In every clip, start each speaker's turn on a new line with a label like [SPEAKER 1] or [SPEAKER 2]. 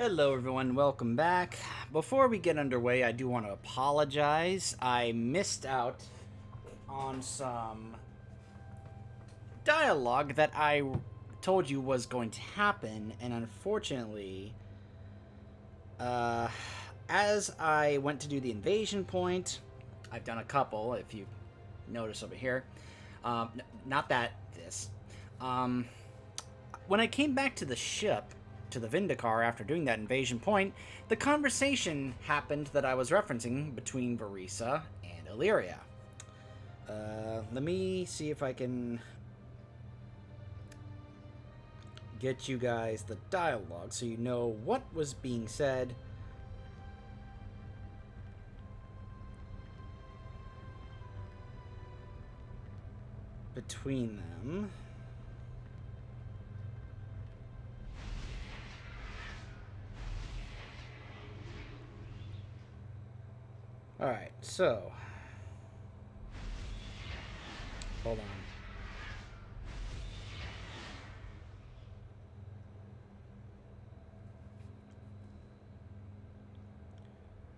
[SPEAKER 1] Hello everyone, welcome back. Before we get underway, I do want to apologize. I missed out on some dialogue that I told you was going to happen, and unfortunately, as I went to do the invasion point, I've done a couple, if you notice over here. Not that, this. When I came back to the ship, to the Vindicar after doing that invasion point, the conversation happened that I was referencing between Verisa and Illyria. Let me see if I can get you guys the dialogue so you know what was being said. Between them. Alright, so. Hold on.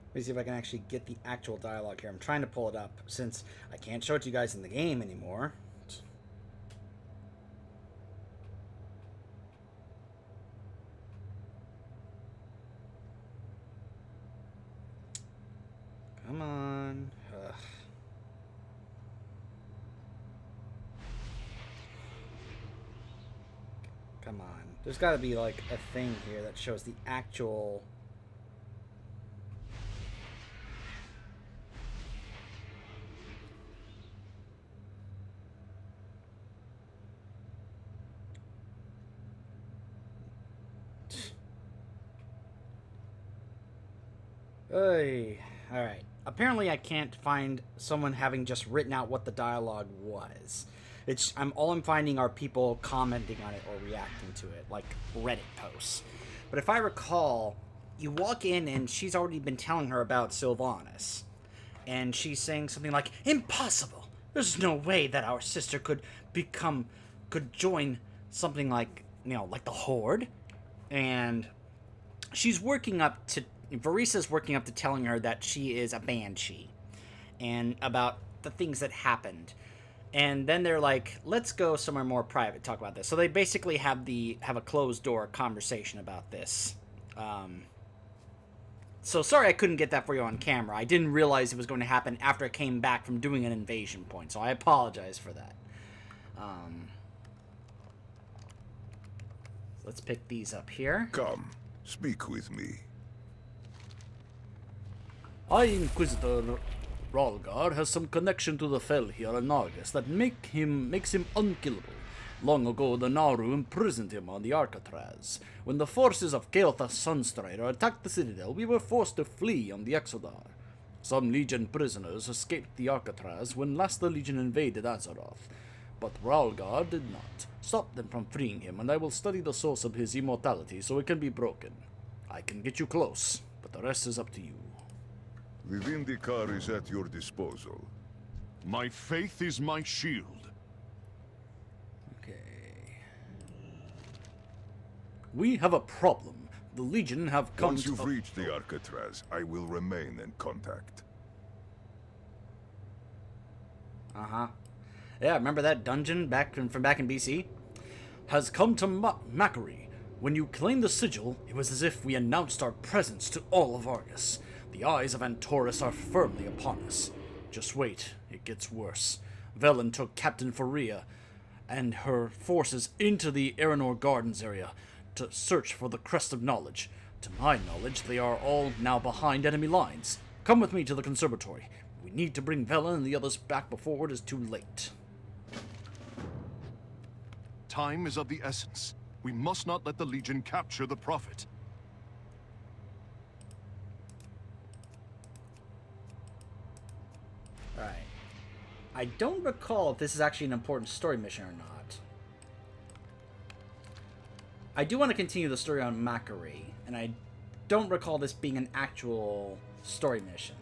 [SPEAKER 1] Let me see if I can actually get the actual dialogue here. I'm trying to pull it up since I can't show it to you guys in the game anymore. Come on. Ugh. Come on. There's got to be like a thing here that shows the actual... Hey. All right. Apparently I can't find someone having just written out what the dialogue was. All I'm finding are people commenting on it or reacting to it, like Reddit posts. But if I recall, you walk in and she's already been telling her about Sylvanas. And she's saying something like, "Impossible! There's no way that our sister could join something like, like the Horde." And she's working up to... Verisa's working up to telling her that she is a banshee and about the things that happened. And then they're like, let's go somewhere more private, talk about this. So they basically have a closed door conversation about this. So sorry I couldn't get that for you on camera. I didn't realize it was going to happen after I came back from doing an invasion point. So I apologize for that. Let's pick these up here.
[SPEAKER 2] Come, speak with me.
[SPEAKER 3] Inquisitor Ralgar has some connection to the Fel here in Argus that makes him unkillable. Long ago, the Naru imprisoned him on the Alcatraz. When the forces of Keothas Sunstrider attacked the Citadel, we were forced to flee on the Exodar. Some Legion prisoners escaped the Alcatraz when last the Legion invaded Azeroth, but Ralgar did not. Stop them from freeing him, and I will study the source of his immortality so it can be broken. I can get you close, but the rest is up to you.
[SPEAKER 2] The Vindicar is at your disposal.
[SPEAKER 4] My faith is my shield.
[SPEAKER 3] Okay. We have a problem. The Legion have come
[SPEAKER 2] Once you've reached the Alcatraz, I will remain in contact.
[SPEAKER 1] Uh-huh. Yeah, remember that dungeon from back in BC?
[SPEAKER 3] has come to Macquarie. When you claimed the sigil, it was as if we announced our presence to all of Argus. The eyes of Antorus are firmly upon us. Just wait, it gets worse. Velen took Captain Faria and her forces into the Aranor Gardens area to search for the Crest of Knowledge. To my knowledge, they are all now behind enemy lines. Come with me to the conservatory. We need to bring Velen and the others back before it is too late.
[SPEAKER 4] Time is of the essence. We must not let the Legion capture the Prophet.
[SPEAKER 1] Alright. I don't recall if this is actually an important story mission or not. I do want to continue the story on Macquarie, and I don't recall this being an actual story mission.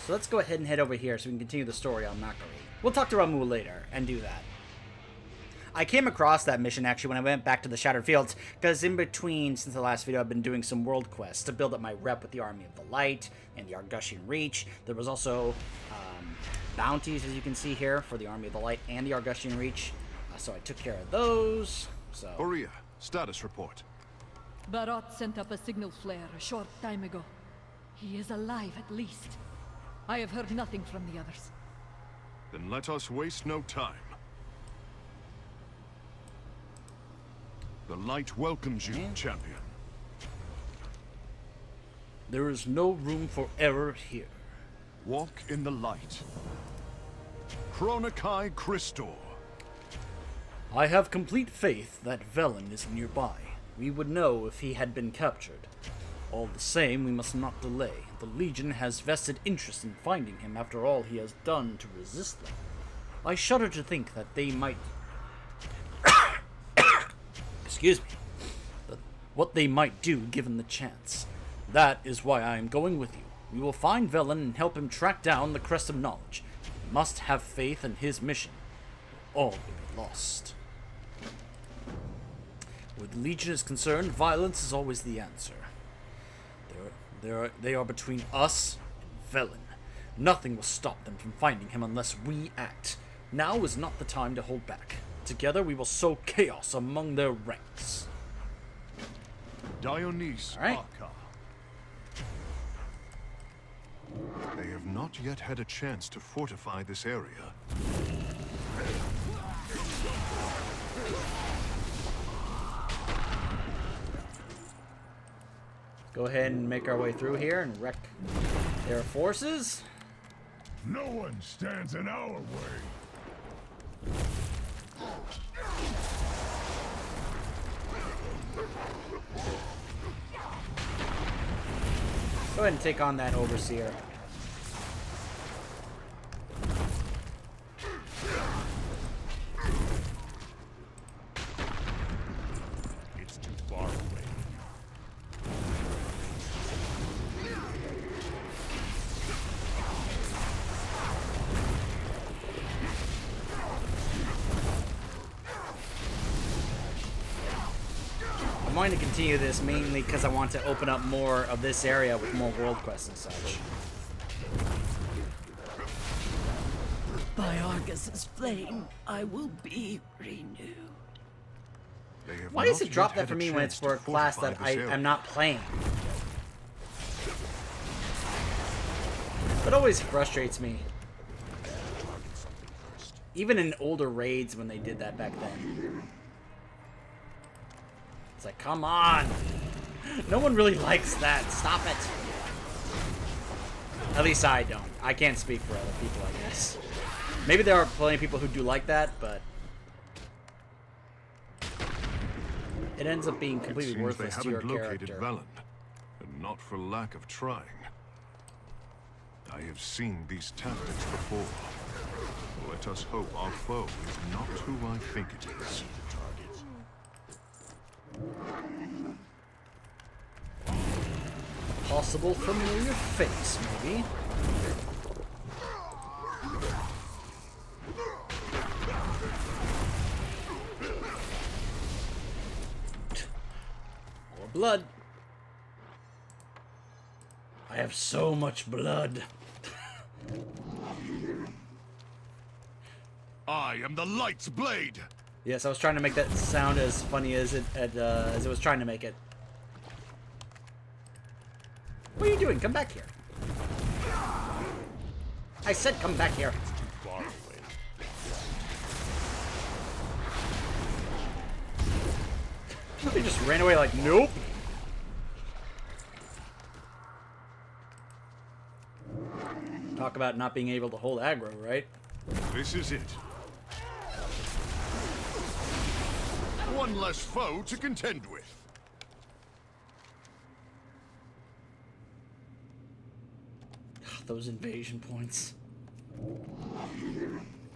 [SPEAKER 1] So let's go ahead and head over here so we can continue the story on Macquarie. We'll talk to Ramu later and do that. I came across that mission actually when I went back to the Shattered Fields, because in between, since the last video, I've been doing some world quests to build up my rep with the Army of the Light and the Argusian Reach. There was also bounties, as you can see here, for the Army of the Light and the Argusian Reach. So I took care of those. So
[SPEAKER 4] Oria, status report.
[SPEAKER 5] Barot sent up a signal flare a short time ago. He is alive at least. I have heard nothing from the others.
[SPEAKER 4] Then let us waste no time. The light welcomes you, champion.
[SPEAKER 3] There is no room for error here.
[SPEAKER 4] Walk in the light. Chronokai Christor.
[SPEAKER 3] I have complete faith that Velen is nearby. We would know if he had been captured. All the same, we must not delay. The Legion has vested interest in finding him after all he has done to resist them. I shudder to think that they might... Excuse me. But what they might do given the chance. That is why I am going with you. We will find Velen and help him track down the Crest of Knowledge. We must have faith in his mission. All will be lost. Where the Legion is concerned, violence is always the answer. They are between us and Velen. Nothing will stop them from finding him unless we act. Now is not the time to hold back. Together we will sow chaos among their ranks.
[SPEAKER 4] Dionys
[SPEAKER 1] All right.
[SPEAKER 4] Arca. They have not yet had a chance to fortify this area.
[SPEAKER 1] go ahead and make our way through here and wreck their forces.
[SPEAKER 2] No one stands in our way.
[SPEAKER 1] Go ahead and take on that Overseer.
[SPEAKER 2] It's too far away.
[SPEAKER 1] I'm going to continue this mainly because I want to open up more of this area with more world quests and such.
[SPEAKER 5] By Argus's flame, I will be renewed.
[SPEAKER 4] They have
[SPEAKER 1] Why does
[SPEAKER 4] not
[SPEAKER 1] it drop
[SPEAKER 4] yet
[SPEAKER 1] that
[SPEAKER 4] had
[SPEAKER 1] for me when
[SPEAKER 4] chance
[SPEAKER 1] it's for a
[SPEAKER 4] to
[SPEAKER 1] class
[SPEAKER 4] fortify
[SPEAKER 1] that
[SPEAKER 4] this area.
[SPEAKER 1] I'm not playing? It always frustrates me. Even in older raids when they did that back then. It's like, come on! No one really likes that. Stop it. At least I don't. I can't speak for other people, I guess. Maybe there are plenty of people who do like that, but it ends up being completely
[SPEAKER 4] It seems
[SPEAKER 1] worthless
[SPEAKER 4] they
[SPEAKER 1] to your
[SPEAKER 4] haven't located
[SPEAKER 1] character.
[SPEAKER 4] Velen, and not for lack of trying. I have seen these tactics before. Let us hope our foe is not who I think it is.
[SPEAKER 1] Possible familiar face, maybe. More blood. I have so much blood.
[SPEAKER 4] I am the Light's blade!
[SPEAKER 1] Yes, I was trying to make that sound as funny as it was trying to make it. What are you doing? Come back here. I said come back here.
[SPEAKER 2] Too far away.
[SPEAKER 1] They just ran away like, nope. Talk about not being able to hold aggro, right?
[SPEAKER 4] This is it. One less foe to contend with.
[SPEAKER 1] Those invasion points.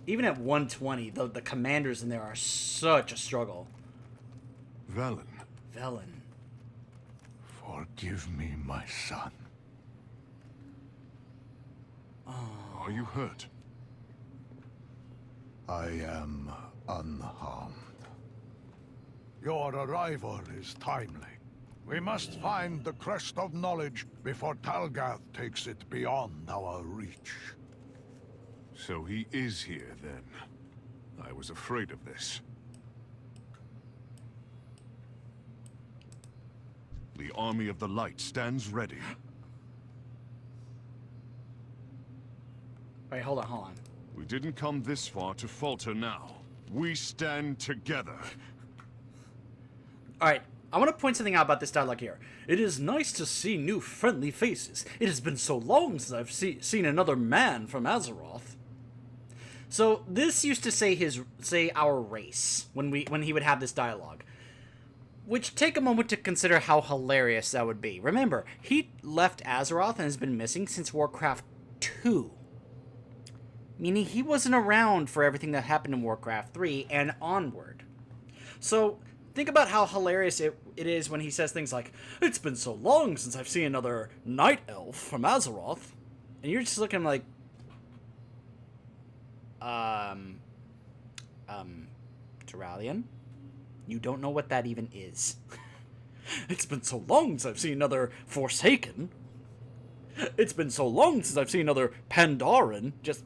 [SPEAKER 1] Even at 120, the commanders in there are such a struggle.
[SPEAKER 4] Velen,
[SPEAKER 1] Velen.
[SPEAKER 4] forgive me, my son. Are you hurt?
[SPEAKER 6] I am unharmed. Your arrival is timely. We must find the Crest of Knowledge before Talgath takes it beyond our reach.
[SPEAKER 4] So he is here, then. I was afraid of this. The Army of the Light stands ready.
[SPEAKER 1] Wait, hold on.
[SPEAKER 4] We didn't come this far to falter now. We stand together.
[SPEAKER 3] Alright, I want to point something out about this dialogue here. It is nice to see new friendly faces. It has been so long since I've seen another man from Azeroth.
[SPEAKER 1] So this used to say our race when he would have this dialogue. Which, take a moment to consider how hilarious that would be. Remember, he left Azeroth and has been missing since Warcraft 2. Meaning he wasn't around for everything that happened in Warcraft 3 and onward. So, think about how hilarious it is when he says things like,
[SPEAKER 3] "It's been so long since I've seen another night elf from Azeroth."
[SPEAKER 1] And you're just looking like... Duralian? You don't know what that even is.
[SPEAKER 3] "It's been so long since I've seen another Forsaken. It's been so long since I've seen another Pandaren."
[SPEAKER 1] Just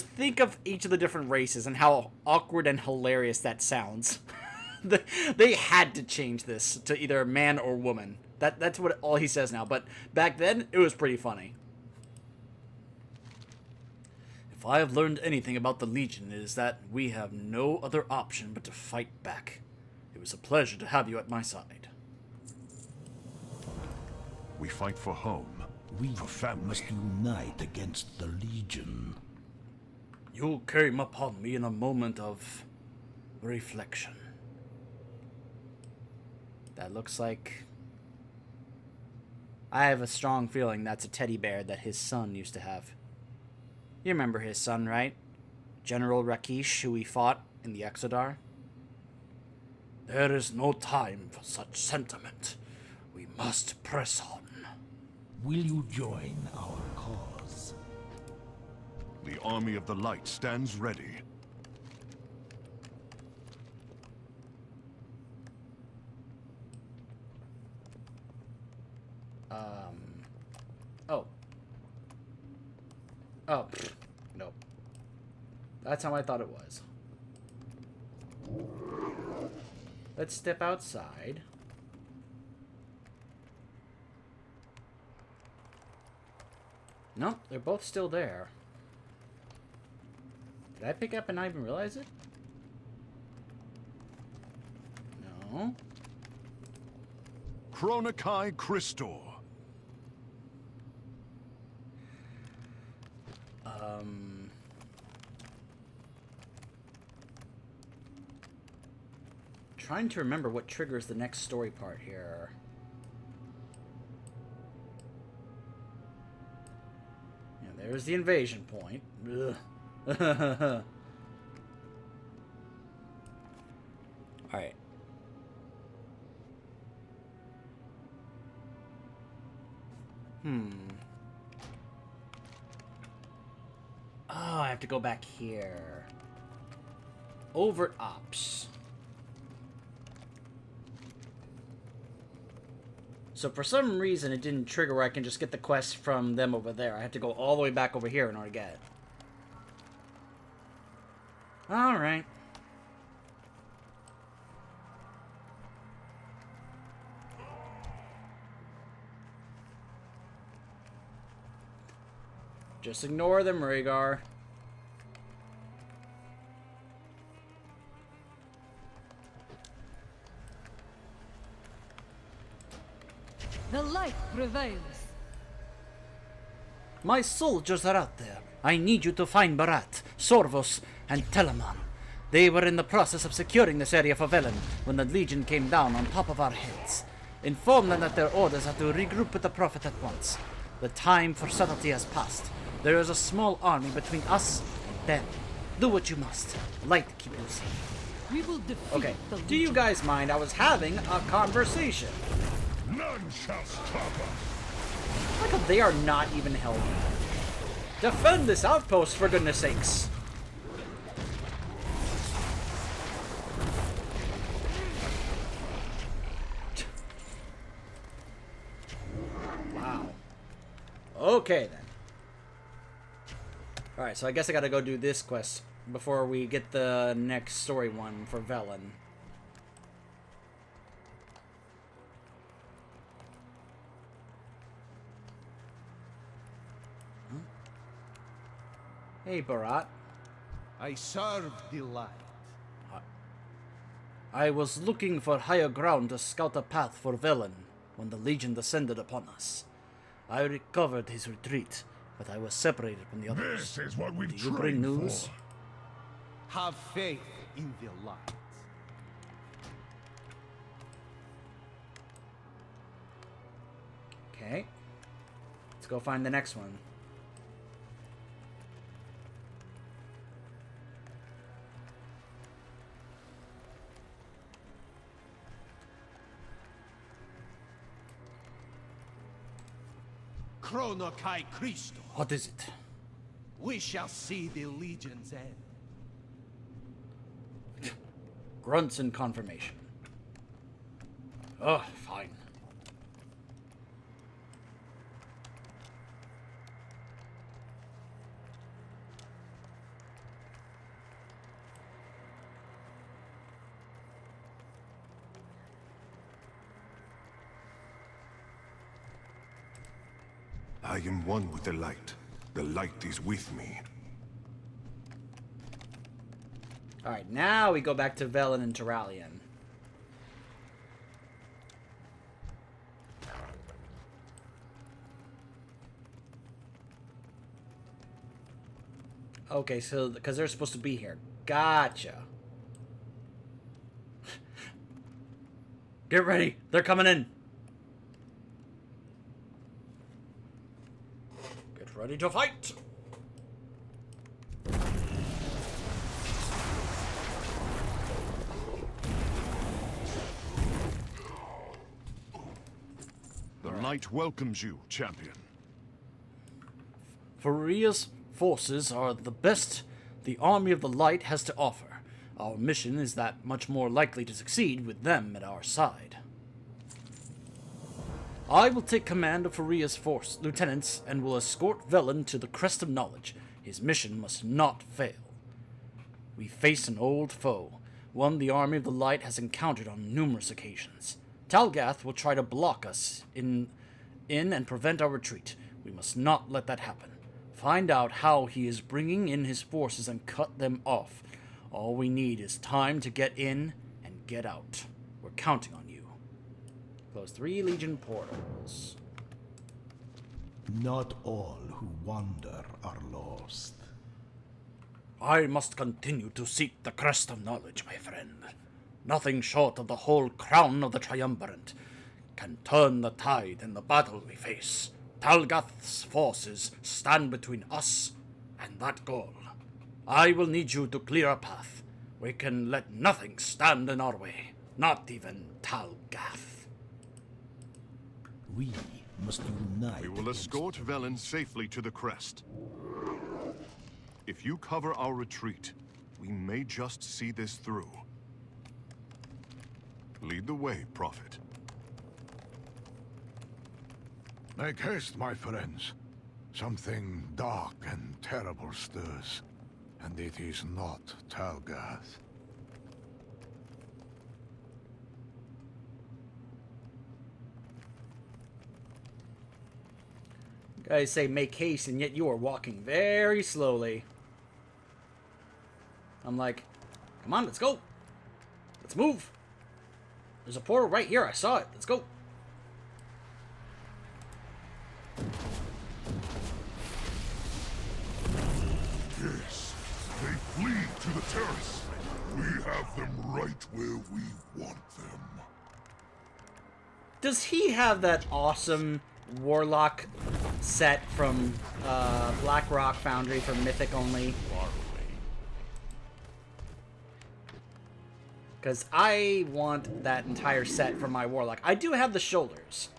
[SPEAKER 1] think of each of the different races and how awkward and hilarious that sounds. They had to change this to either man or woman. That's what all he says now, but back then, it was pretty funny.
[SPEAKER 3] If I have learned anything about the Legion, it is that we have no other option but to fight back. It was a pleasure to have you at my side.
[SPEAKER 4] We fight for home,
[SPEAKER 7] We
[SPEAKER 4] for family.
[SPEAKER 7] must unite against the Legion.
[SPEAKER 3] You came upon me in a moment of reflection.
[SPEAKER 1] That looks like... I have a strong feeling that's a teddy bear that his son used to have. You remember his son, right? General Rakish, who he fought in the Exodar?
[SPEAKER 3] There is no time for such sentiment. We must press on.
[SPEAKER 7] Will you join our cause?
[SPEAKER 4] The Army of the Light stands ready.
[SPEAKER 1] Oh. Oh, pfft, nope. That's how I thought it was. Let's step outside. Nope, they're both still there. Did I pick up and not even realize it? No.
[SPEAKER 4] Chronokai Christor.
[SPEAKER 1] Trying to remember what triggers the next story part here. Yeah, there's the invasion point. Ugh. Alright. Oh, I have to go back here. Overt Ops. So for some reason it didn't trigger where I can just get the quest from them over there. I have to go all the way back over here in order to get it. Alright. Just ignore them, Rhaegar.
[SPEAKER 5] The light prevails.
[SPEAKER 3] My soldiers are out there. I need you to find Barat, Sorvos, and Telemann. They were in the process of securing this area for Velen when the Legion came down on top of our heads. Inform them that their orders are to regroup with the Prophet at once. The time for subtlety has passed. There is a small army between us and them. Do what you must. Light keep you safe.
[SPEAKER 5] We will defeat
[SPEAKER 1] Okay,
[SPEAKER 5] the
[SPEAKER 1] do you
[SPEAKER 5] Legion.
[SPEAKER 1] guys mind? I was having a conversation.
[SPEAKER 2] None shall stop us.
[SPEAKER 1] How come they are not even helping? Defend this outpost, for goodness sakes. Okay, then. Alright, so I guess I gotta go do this quest before we get the next story one for Velen. Huh? Hey, Barat.
[SPEAKER 8] I serve the light.
[SPEAKER 3] I was looking for higher ground to scout a path for Velen when the Legion descended upon us. I recovered his retreat, but I was separated from the others.
[SPEAKER 2] This is what we've
[SPEAKER 3] Do you bring
[SPEAKER 2] trained
[SPEAKER 3] news?
[SPEAKER 2] for.
[SPEAKER 8] Have faith in the light.
[SPEAKER 1] Okay. Let's go find the next one.
[SPEAKER 8] Chrono Kai Christo.
[SPEAKER 3] What is it?
[SPEAKER 8] We shall see the Legion's end.
[SPEAKER 3] Grunts and confirmation. Oh, fine.
[SPEAKER 4] I am one with the light. The light is with me.
[SPEAKER 1] Alright, now we go back to Velen and Terralion. Okay, so, because they're supposed to be here. Gotcha.
[SPEAKER 3] Get ready. They're coming in. Get ready to fight.
[SPEAKER 4] The light welcomes you, champion.
[SPEAKER 3] Faria's forces are the best the Army of the Light has to offer. Our mission is that much more likely to succeed with them at our side. I will take command of Faria's force, lieutenants, and will escort Velen to the Crest of Knowledge. His mission must not fail. We face an old foe, one the Army of the Light has encountered on numerous occasions. Talgath will try to block us in and prevent our retreat. We must not let that happen. Find out how he is bringing in his forces and cut them off. All we need is time to get in and get out. We're counting on you.
[SPEAKER 1] Close 3 Legion portals.
[SPEAKER 7] Not all who wander are lost.
[SPEAKER 3] I must continue to seek the Crest of Knowledge, my friend. Nothing short of the whole crown of the Triumvirate can turn the tide in the battle we face. Talgath's forces stand between us and that goal. I will need you to clear a path. We can let nothing stand in our way, not even Talgath.
[SPEAKER 7] We must unite.
[SPEAKER 4] We will
[SPEAKER 7] against-
[SPEAKER 4] escort Velen safely to the crest. If you cover our retreat, we may just see this through. Lead the way, Prophet.
[SPEAKER 6] Make haste, my friends. Something dark and terrible stirs, and it is not Talgath.
[SPEAKER 1] Guys say make haste, and yet you are walking very slowly. I'm like, come on, let's go. Let's move. There's a portal right here. I saw it. Let's go.
[SPEAKER 2] Yes, they flee to the terrace. We have them right where we want them.
[SPEAKER 1] Does he have that awesome Warlock set from Black Rock Foundry for Mythic only? Because I want that entire set for my Warlock. I do have the shoulders.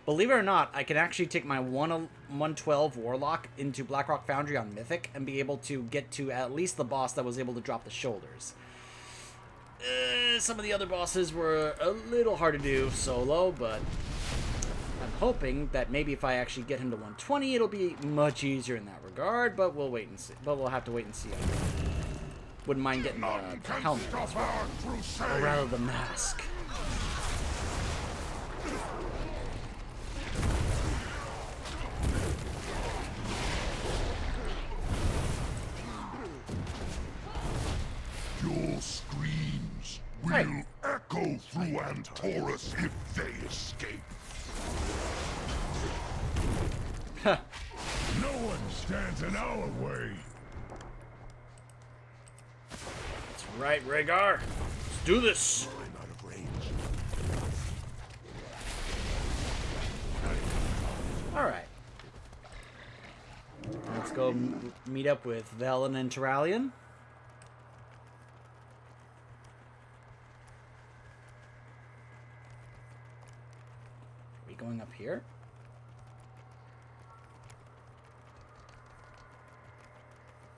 [SPEAKER 1] Believe it or not, I can actually take my 112 Warlock into Black Rock Foundry on Mythic and be able to get to at least the boss that was able to drop the shoulders. Some of the other bosses were a little hard to do solo, but I'm hoping that maybe if I actually get him to 120, it'll be much easier in that regard, but we'll wait and see. But we'll have to wait and see. Wouldn't mind getting the helmet as well, or rather the mask.
[SPEAKER 2] Your screams will echo through Antorus if they escape. No one stands in our way.
[SPEAKER 3] That's right, Rhaegar. Let's do this.
[SPEAKER 2] I'm out of range.
[SPEAKER 1] Alright. Let's go meet up with Velen and Terralion. Are we going up here?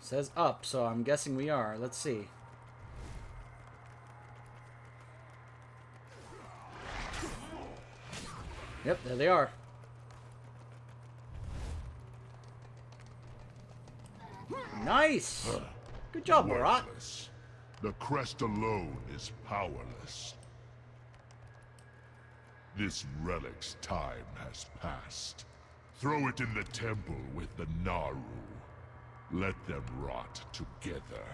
[SPEAKER 1] Says up, so I'm guessing we are. Let's see. Yep, there they are. Nice! Good job, Barat.
[SPEAKER 2] Worthless. The crest alone is powerless. This relic's time has passed. Throw it in the temple with the Naru. Let them rot together.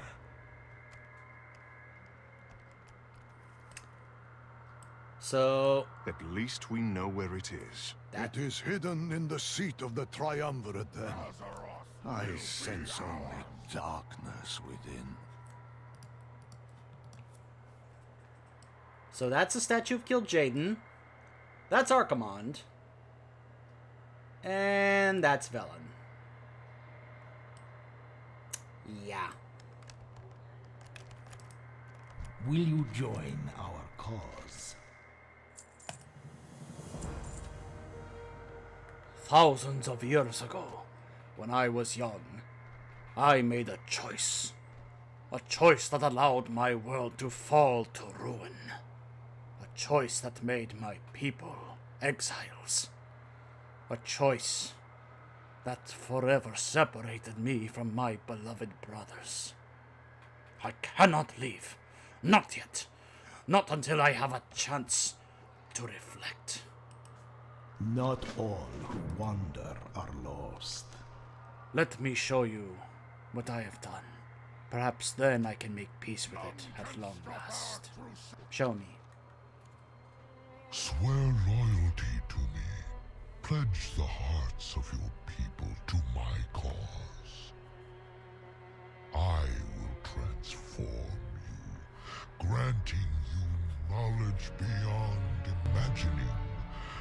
[SPEAKER 1] So,
[SPEAKER 4] At least we know where it is.
[SPEAKER 6] It is hidden in the seat of the Triumvirate then. I sense only darkness within.
[SPEAKER 1] so that's a statue of Killed Jaden. That's Archimonde. And that's Velen. Yeah.
[SPEAKER 7] Will you join our cause?
[SPEAKER 3] Thousands of years ago, when I was young, I made a choice. A choice that allowed my world to fall to ruin. A choice that made my people exiles. A choice that forever separated me from my beloved brothers. I cannot leave. Not yet. Not until I have a chance to reflect.
[SPEAKER 7] Not all who wander are lost.
[SPEAKER 3] Let me show you what I have done. Perhaps then I can make peace with it at long last.
[SPEAKER 1] Show me.
[SPEAKER 2] Swear loyalty to me. Pledge the hearts of your people to my cause. I will transform you, granting you knowledge beyond imagining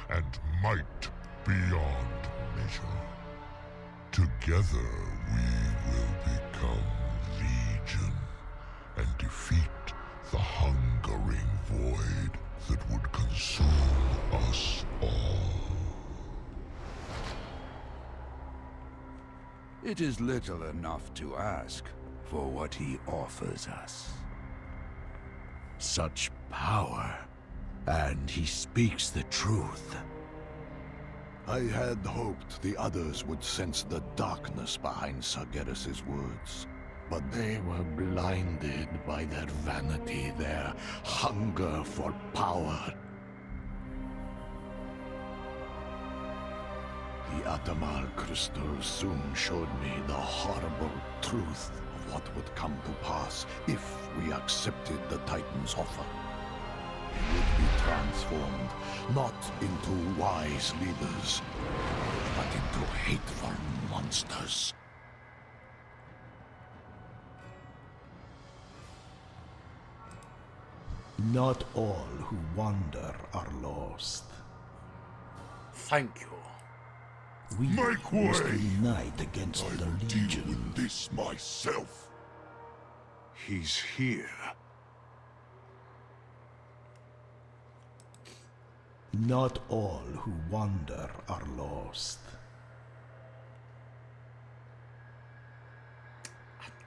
[SPEAKER 2] and might beyond measure. Together we will become legion and defeat the hungering void that would consume us all.
[SPEAKER 9] It is little enough to ask for what he offers us. Such power, and he speaks the truth.
[SPEAKER 6] I had hoped the others would sense the darkness behind Sargeras's words. But they were blinded by their vanity, their hunger for power. The Atamar crystal soon showed me the horrible truth of what would come to pass if we accepted the Titan's offer. We would be transformed, not into wise leaders, but into hateful monsters.
[SPEAKER 7] Not all who wander are lost.
[SPEAKER 3] Thank you.
[SPEAKER 7] We
[SPEAKER 2] Make
[SPEAKER 7] must
[SPEAKER 2] way!
[SPEAKER 7] unite against
[SPEAKER 2] I
[SPEAKER 7] the
[SPEAKER 2] will deal
[SPEAKER 7] Legion.
[SPEAKER 2] with this myself.
[SPEAKER 4] He's here.
[SPEAKER 7] Not all who wander are lost.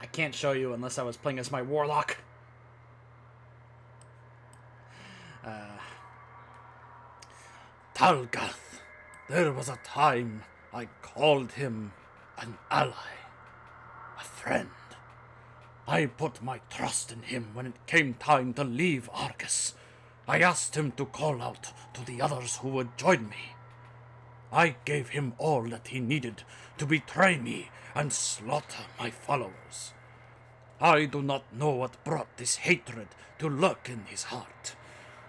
[SPEAKER 1] I can't show you unless I was playing as my warlock.
[SPEAKER 3] Talgath, There was a time I called him an ally, a friend. I put my trust in him when it came time to leave Argus. I asked him to call out to the others who would join me. I gave him all that he needed to betray me and slaughter my followers. I do not know what brought this hatred to lurk in his heart,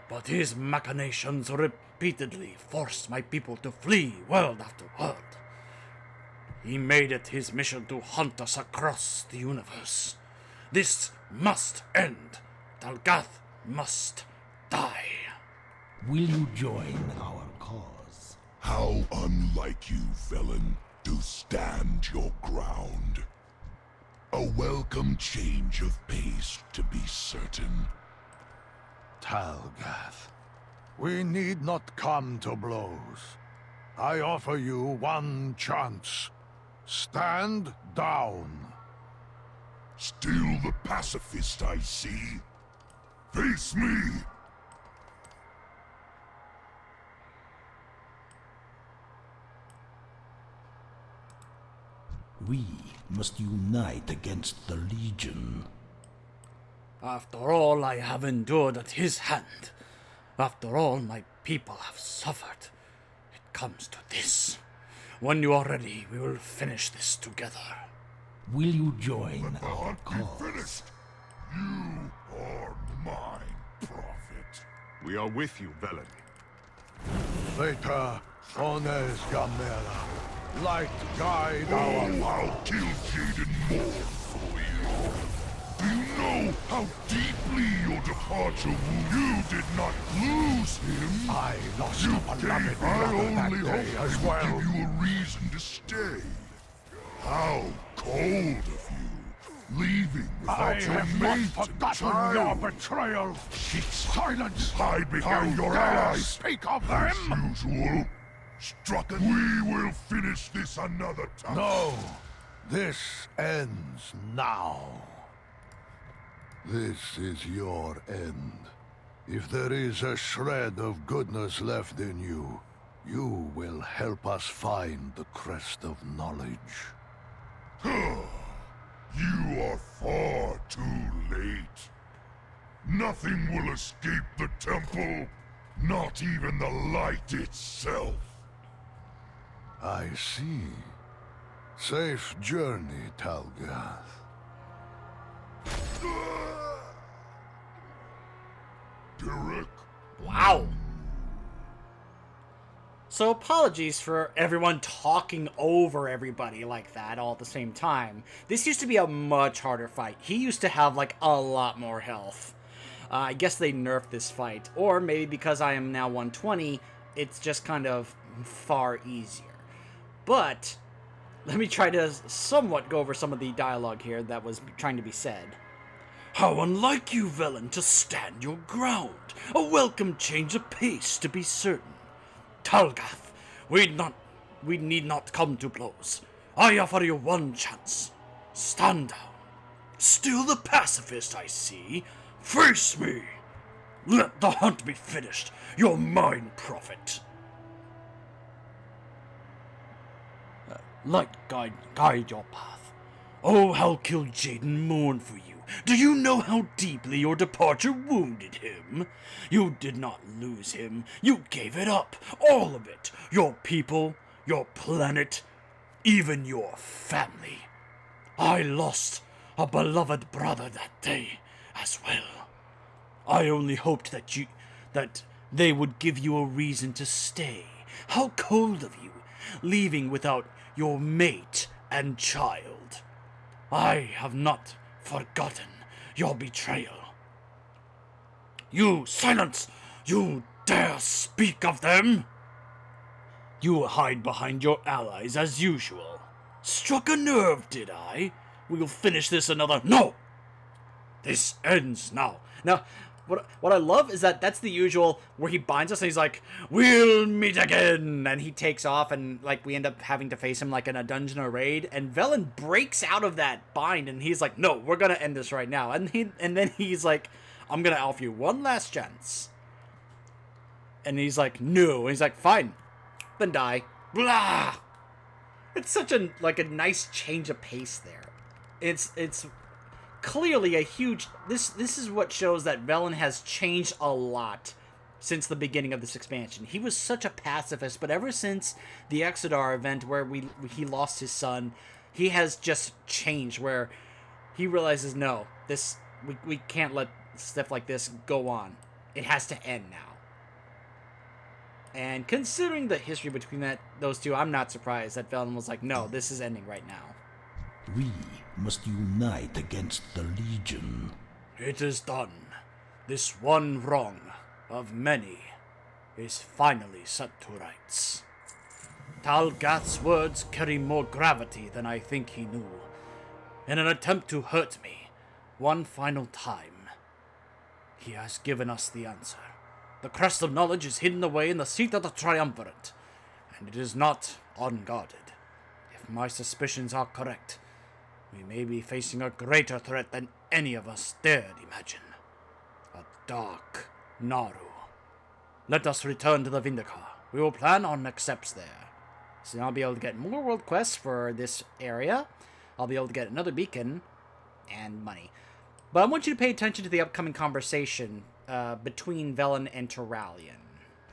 [SPEAKER 3] but his machinations repeatedly forced my people to flee world after world. He made it his mission to hunt us across the universe. This must end. Talgath must die.
[SPEAKER 7] Will you join our cause?
[SPEAKER 2] How unlike you, villain, to stand your ground. A welcome change of pace, to be certain.
[SPEAKER 6] Talgath, we need not come to blows. I offer you one chance. Stand down.
[SPEAKER 2] Still the pacifist, I see. Face me!
[SPEAKER 7] We must unite against the Legion.
[SPEAKER 3] After all I have endured at his hand, after all my people have suffered, it comes to this. When you are ready, we will finish this together.
[SPEAKER 7] Will you join
[SPEAKER 2] The
[SPEAKER 7] our
[SPEAKER 2] hunt be
[SPEAKER 7] cause?
[SPEAKER 2] finished. You are mine, prophet.
[SPEAKER 4] We are with you, Velen.
[SPEAKER 6] Theta, Fones Gamera, light guide
[SPEAKER 2] Oh,
[SPEAKER 6] our...
[SPEAKER 2] I'll kill Jaden more for you. Do you know how deeply your departure wounded? You did not lose him.
[SPEAKER 6] I lost
[SPEAKER 2] You
[SPEAKER 6] a beloved
[SPEAKER 2] gave.
[SPEAKER 6] brother
[SPEAKER 2] I
[SPEAKER 6] that
[SPEAKER 2] only
[SPEAKER 6] day
[SPEAKER 2] hope
[SPEAKER 6] as
[SPEAKER 2] I
[SPEAKER 6] well.
[SPEAKER 2] would give you a reason to stay. How cold of you, leaving
[SPEAKER 6] I
[SPEAKER 2] without your
[SPEAKER 6] have not
[SPEAKER 2] mate and
[SPEAKER 6] forgotten
[SPEAKER 2] child.
[SPEAKER 6] your betrayal. Silence!
[SPEAKER 2] Hide behind
[SPEAKER 6] How
[SPEAKER 2] your
[SPEAKER 6] dare
[SPEAKER 2] allies.
[SPEAKER 6] speak of
[SPEAKER 2] As
[SPEAKER 6] them?
[SPEAKER 2] usual, struck. We will finish this another time.
[SPEAKER 6] No, this ends now. This is your end. If there is a shred of goodness left in you, you will help us find the crest of knowledge.
[SPEAKER 2] You are far too late. Nothing will escape the temple, not even the light itself.
[SPEAKER 6] I see. Safe journey, Talgath.
[SPEAKER 2] Derek,
[SPEAKER 1] Wow. So apologies for everyone talking over everybody like that all at the same time. This used to be a much harder fight. He used to have like a lot more health. I guess they nerfed this fight. Or maybe because I am now 120, it's just kind of far easier. But let me try to somewhat go over some of the dialogue here that was trying to be said.
[SPEAKER 3] How unlike you, Velen, to stand your ground. A welcome change of pace, to be certain. Talgath, we need not come to blows. I offer you one chance. Stand down. Still the pacifist, I see. Face me. Let the hunt be finished. You're mine, prophet. Light guide your path. Oh, how Kill Jaden mourn for you. Do you know how deeply your departure wounded him? You did not lose him. You gave it up. All of it. Your people, your planet, even your family. I lost a beloved brother that day as well. I only hoped that they would give you a reason to stay. How cold of you, leaving without your mate and child. I have not forgotten your betrayal. You silence! You dare speak of them? You hide behind your allies as usual. Struck a nerve, did I? We'll finish this another... No! This ends now.
[SPEAKER 1] Now, what I love is that that's the usual where he binds us and he's like, "We'll meet again," and he takes off and like we end up having to face him like in a dungeon or raid, and Velen breaks out of that bind and he's like, "No, we're gonna end this right now," and then he's like, "I'm gonna offer you one last chance," and he's like, "No," and he's like, "Fine, then die. Blah! It's such a nice change of pace there. It's clearly a huge... This is what shows that Velen has changed a lot since the beginning of this expansion. He was such a pacifist, but ever since the Xe'ra event where he lost his son, he has just changed, where he realizes, no, we can't let stuff like this go on. It has to end now. And considering the history between those two, I'm not surprised that Velen was like, no, this is ending right now.
[SPEAKER 7] We must unite against the Legion.
[SPEAKER 3] It is done. This one wrong of many is finally set to rights. Talgath's words carry more gravity than I think he knew. In an attempt to hurt me, one final time, he has given us the answer. The crest of knowledge is hidden away in the seat of the Triumvirate, and it is not unguarded. If my suspicions are correct, we may be facing a greater threat than any of us dared imagine. A dark Naru. Let us return to the Vindikar. We will plan our next steps there. So I'll be able to get more world quests for this area. I'll be able to get another beacon and money. But I want you to pay attention to the upcoming conversation between Velen and Turalyon.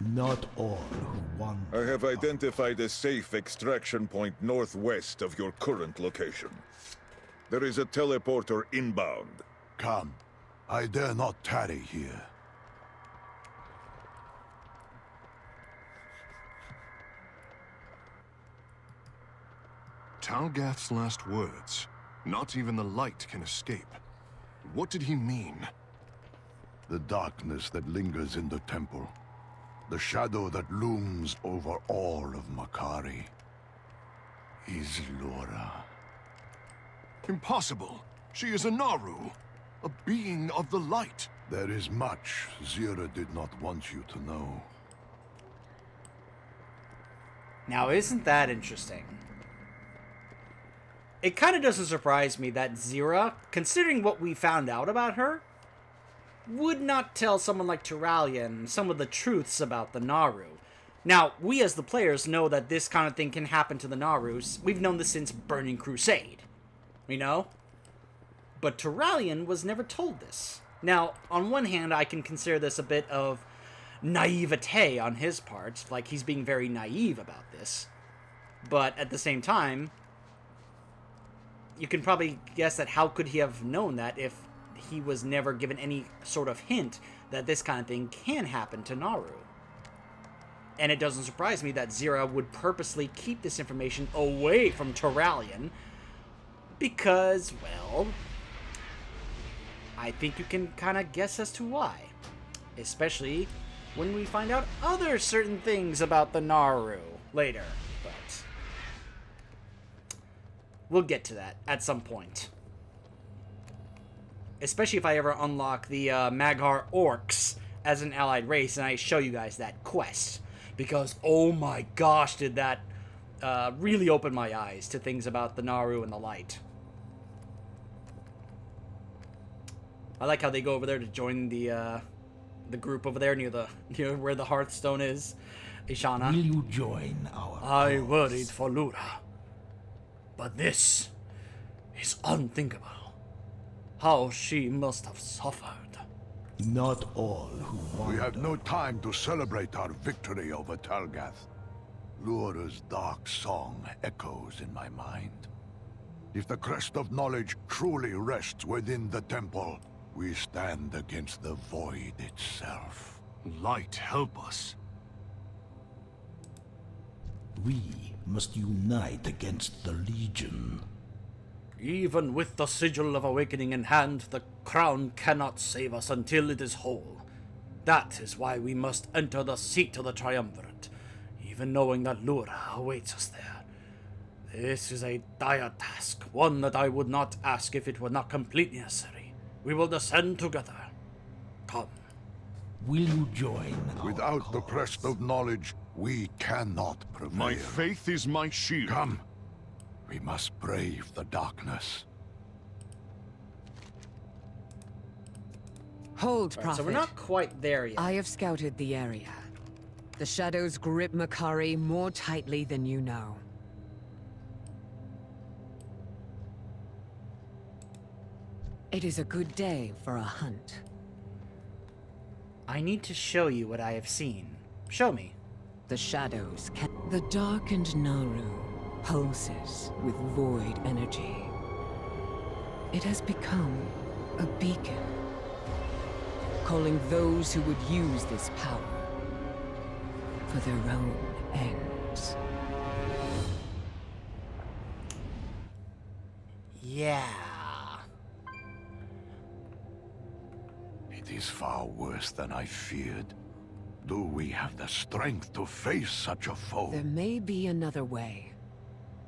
[SPEAKER 7] Not all who want...
[SPEAKER 10] I have identified a safe extraction point northwest of your current location. There is a teleporter inbound.
[SPEAKER 6] Come. I dare not tarry here.
[SPEAKER 4] Talgath's last words. Not even the light can escape. What did he mean?
[SPEAKER 6] The darkness that lingers in the temple. The shadow that looms over all of Makari. Is Laura.
[SPEAKER 4] Impossible. She is a Naru. A being of the light.
[SPEAKER 6] There is much Xe'ra did not want you to know.
[SPEAKER 1] Now, isn't that interesting? It kind of doesn't surprise me that Xe'ra, considering what we found out about her, would not tell someone like Turalyon some of the truths about the Naru. Now, we as the players know that this kind of thing can happen to the Narus. We've known this since Burning Crusade. You know? But Turalyon was never told this. Now, on one hand, I can consider this a bit of naivete on his part, like he's being very naive about this. But at the same time, you can probably guess that how could he have known that if he was never given any sort of hint that this kind of thing can happen to Naru. And it doesn't surprise me that Xe'ra would purposely keep this information away from Turalyon because, well, I think you can kind of guess as to why. Especially when we find out other certain things about the Naru later. But we'll get to that at some point. Especially if I ever unlock the Mag'har Orcs as an allied race and I show you guys that quest. Because, oh my gosh, did that really open my eyes to things about the Naru and the light. I like how they go over there to join the group over there near where the Hearthstone is. Ishana.
[SPEAKER 7] Will you join our
[SPEAKER 3] I
[SPEAKER 7] cause?
[SPEAKER 3] worried for Lura. But this is unthinkable. How she must have suffered.
[SPEAKER 7] Not all who want...
[SPEAKER 6] We have no time to celebrate our victory over Talgath. Lura's dark song echoes in my mind. If the crest of knowledge truly rests within the temple, we stand against the void itself.
[SPEAKER 4] Light, help us.
[SPEAKER 7] We must unite against the Legion.
[SPEAKER 3] Even with the sigil of awakening in hand, the crown cannot save us until it is whole. That is why we must enter the seat of the Triumvirate, even knowing that Lura awaits us there. This is a dire task, one that I would not ask if it were not completely necessary. We will descend together. Come.
[SPEAKER 7] Will you join our
[SPEAKER 6] Without the
[SPEAKER 7] cause?
[SPEAKER 6] crest of knowledge, we cannot prevail.
[SPEAKER 4] My faith is my shield.
[SPEAKER 6] Come. We must brave the darkness.
[SPEAKER 11] Hold,
[SPEAKER 1] Right,
[SPEAKER 11] Prophet.
[SPEAKER 1] so we're not quite there yet.
[SPEAKER 11] I have scouted the area. The shadows grip Makari more tightly than you know. It is a good day for a hunt.
[SPEAKER 1] I need to show you what I have seen. Show me.
[SPEAKER 11] The shadows can... The darkened Naru pulses with void energy. It has become a beacon, calling those who would use this power for their own ends.
[SPEAKER 1] Yeah.
[SPEAKER 6] It is far worse than I feared. Do we have the strength to face such a foe?
[SPEAKER 11] There may be another way.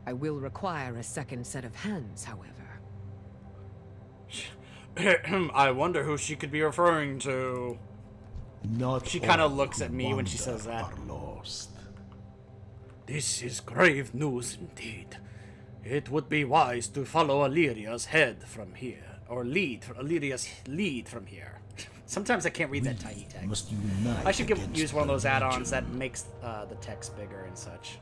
[SPEAKER 11] I will require a second set of hands, however.
[SPEAKER 1] I wonder who she could be referring to.
[SPEAKER 7] Not
[SPEAKER 1] She kind of
[SPEAKER 7] all
[SPEAKER 1] looks
[SPEAKER 7] who
[SPEAKER 1] at me when she
[SPEAKER 7] wander
[SPEAKER 1] says that.
[SPEAKER 7] are lost.
[SPEAKER 3] This is grave news indeed. It would be wise to follow Illyria's head from here, or Illyria's lead from here.
[SPEAKER 1] Sometimes I can't read that tiny text.
[SPEAKER 7] Must unite
[SPEAKER 1] I should use one of those
[SPEAKER 7] against
[SPEAKER 1] add-ons that makes the text bigger and such.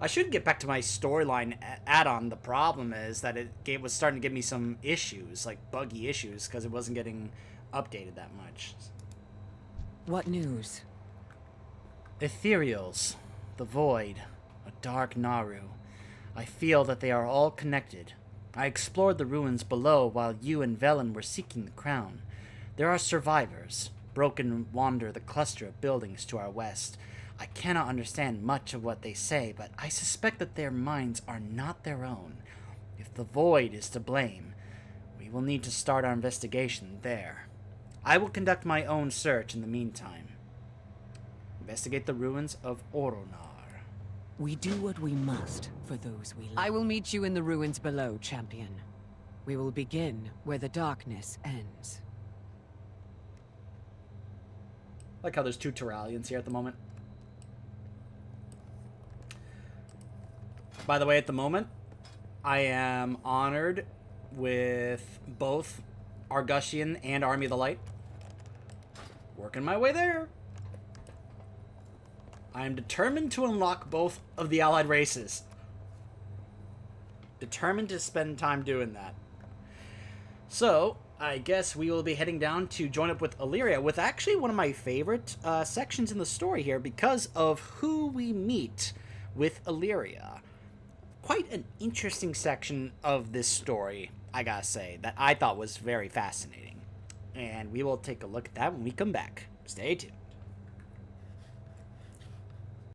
[SPEAKER 1] I should get back to my storyline add-on. The problem is that it was starting to give me some issues, like buggy issues, because it wasn't getting updated that much.
[SPEAKER 11] What news?
[SPEAKER 1] Ethereals, the Void, a dark Naru. I feel that they are all connected. I explored the ruins below while you and Velen were seeking the crown. There are survivors. Broken wander the cluster of buildings to our west. I cannot understand much of what they say, but I suspect that their minds are not their own. If the Void is to blame, we will need to start our investigation there. I will conduct my own search in the meantime. Investigate the ruins of Oronar.
[SPEAKER 11] We do what we must for those we love. I will meet you in the ruins below, champion. We will begin where the darkness ends.
[SPEAKER 1] I like how there's two Turalians here at the moment. By the way, at the moment, I am honored with both Argusian and Army of the Light. Working my way there. I am determined to unlock both of the allied races. Determined to spend time doing that. So, I guess we will be heading down to join up with Illyria, with actually one of my favorite sections in the story here because of who we meet with Illyria. Quite an interesting section of this story, I gotta say, that I thought was very fascinating. And we will take a look at that when we come back. Stay tuned.